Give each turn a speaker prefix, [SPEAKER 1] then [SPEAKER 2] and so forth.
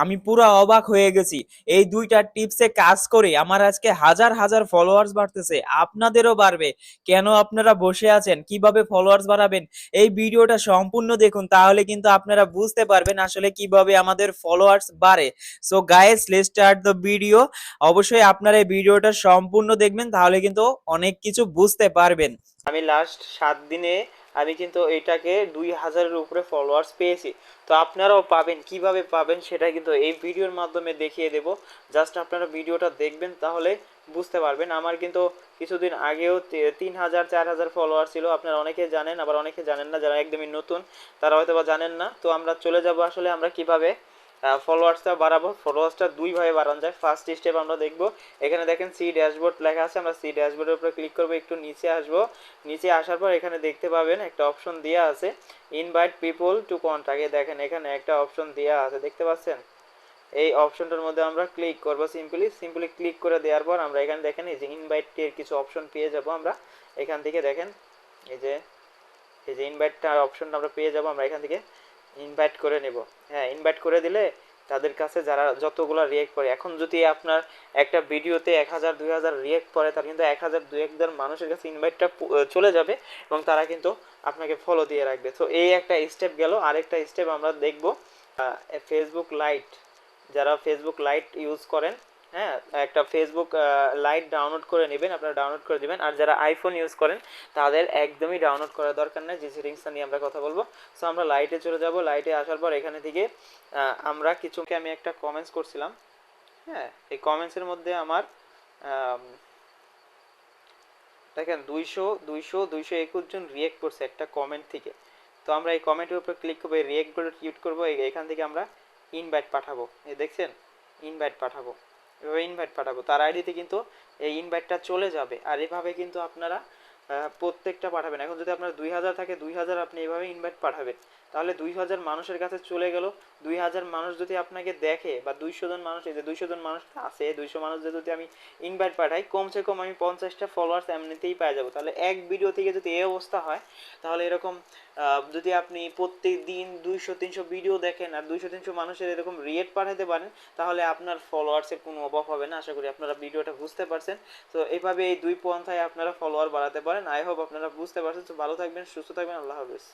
[SPEAKER 1] আমি পুরো অবাক হয়ে গেছি। এই দুইটা টিপসে কাজ করে আমার আজকে হাজার হাজার ফলোয়ার্স বাড়তেছে, আপনাদেরও বাড়বে। কেন আপনারা বসে আছেন? কিভাবে ফলোয়ার্স বাড়াবেন? এই ভিডিওটা সম্পূর্ণ দেখুন, তাহলে কিন্তু আপনারা বুঝতে পারবেন আসলে কিভাবে আমাদের ফলোয়ার্স বাড়ে। So guys, let's start the video. অবশ্যই আপনারা এই ভিডিওটা সম্পূর্ণ দেখবেন, তাহলে কিন্তু অনেক কিছু বুঝতে পারবেন। আমি লাস্ট 7 দিনে আমি কিন্তু এটাকে 2000-এর উপরে ফলোয়ার্স পেয়েছি। তো আপনারাও পাবেন, কিভাবে পাবেন সেটা কিন্তু এই ভিডিওর মাধ্যমে দেখিয়ে দেব। জাস্ট আপনারা ভিডিওটা দেখবেন, তাহলে বুঝতে পারবেন। আমার কিন্তু কিছুদিন আগেও 3000-4000 ফলোয়ার ছিল। আপনারা অনেকে জানেন, আবার অনেকে জানেন না। যারা একদমই নতুন তারা হয়তো বা জানেন না। তো আমরা চলে যাব আসলে আমরা কিভাবে ফলোয়ার্সটা বাড়াবো। ফলোয়ার্সটা দুইভাবে বাড়ানো যায়। ফার্স্ট স্টেপ আমরা দেখব, এখানে দেখেন সি ড্যাশবোর্ড লেখা আছে, আমরা সি ড্যাশবোর্ডের উপরে ক্লিক করবো। একটু নিচে আসবো, নিচে আসার পর এখানে দেখতে পাবেন একটা অপশন দেওয়া আছে, ইনভাইট পিপল টু কন্ট্যাক্ট। দেখেন এখানে একটা অপশন দেওয়া আছে, দেখতে পাচ্ছেন? এই অপশনটার মধ্যে আমরা ক্লিক করব। সিম্পলি ক্লিক করে দেওয়ার পর আমরা এখানে দেখেন এই যে ইনভাইটের কিছু অপশন পেয়ে যাব। আমরা এখান থেকে দেখেন এই যে ইনভাইটটার অপশনটা আমরা পেয়ে যাব। আমরা এখান থেকে ইনভাইট করে নেব। হ্যাঁ, ইনভাইট করে দিলে তাদের কাছে যারা যতগুলো রিয়েক্ট করে, এখন যদি আপনার একটা ভিডিওতে 1000-2000 রিয়েক্ট করে, তার কিন্তু 1000-2000 মানুষের কাছে ইনভাইটটা চলে যাবে এবং তারা কিন্তু আপনাকে ফলো দিয়ে রাখবে। তো এই একটা স্টেপ গেল। আরেকটা স্টেপ আমরা দেখব, ফেসবুক লাইট। যারা ফেসবুক লাইট ইউজ করেন, হ্যাঁ, একটা ফেসবুক লাইট ডাউনলোড করে নেবেন, আপনারা ডাউনলোড করে দেবেন। আর যারা আইফোন ইউজ করেন তাদের একদমই ডাউনলোড করার দরকার নেই। যে সেটিংসটা নিয়ে আমরা কথা বলবো। সো আমরা লাইটে চলে যাব। লাইটে আসার পর এখানে থেকে আমরা কিছুকে আমি একটা কমেন্টস করছিলাম। হ্যাঁ, এই কমেন্টসের মধ্যে আমার দেখেন 221 জন রিয়েক্ট করছে একটা কমেন্ট থেকে। তো আমরা এই কমেন্টের উপর ক্লিক করবো, এই রিয়েক্ট করে টুইট করবো। এখান থেকে আমরা ইনভাইট পাঠাবো। এই দেখছেন, ইনভাইট পাঠাবো। এভাবে ইনভাইট পাঠাবো, তার আইডিতে কিন্তু এই ইনভাইটটা চলে যাবে। আর এভাবে কিন্তু আপনারা প্রত্যেকটা পাঠাবেন। এখন যদি আপনার 2000 থাকে, 2000 আপনি এভাবে ইনভাইট পাঠাবেন, তাহলে 2000 মানুষের কাছে চলে গেল। 2000 মানুষ যদি আপনাকে দেখে, বা 200 জন মানুষ, এই যে 200 জন মানুষ আছে, 200 মানুষ যদি আমি ইনভাইট পাঠাই, কমসে কম আমি 50টা ফলোয়ার্স এমনিতেই পেয়ে যাবো। তাহলে এক ভিডিও থেকে যদি এই অবস্থা হয়, তাহলে এরকম যদি আপনি প্রত্যেক দিন 200-300 ভিডিও দেখেন আর 200-300 মানুষের এরকম রিয়েক্ট পাঠাতে পারেন, তাহলে আপনার ফলোয়ার্সের কোনো অভাব হবে না। আশা করি আপনারা ভিডিওটা বুঝতে পারছেন। তো এইভাবে এই দুই পন্থায় আপনারা ফলোয়ার বাড়াতে পারেন। আই হোপ আপনারা বুঝতে পারছেন। তো ভালো থাকবেন, সুস্থ থাকবেন, আল্লাহ হাফেজ।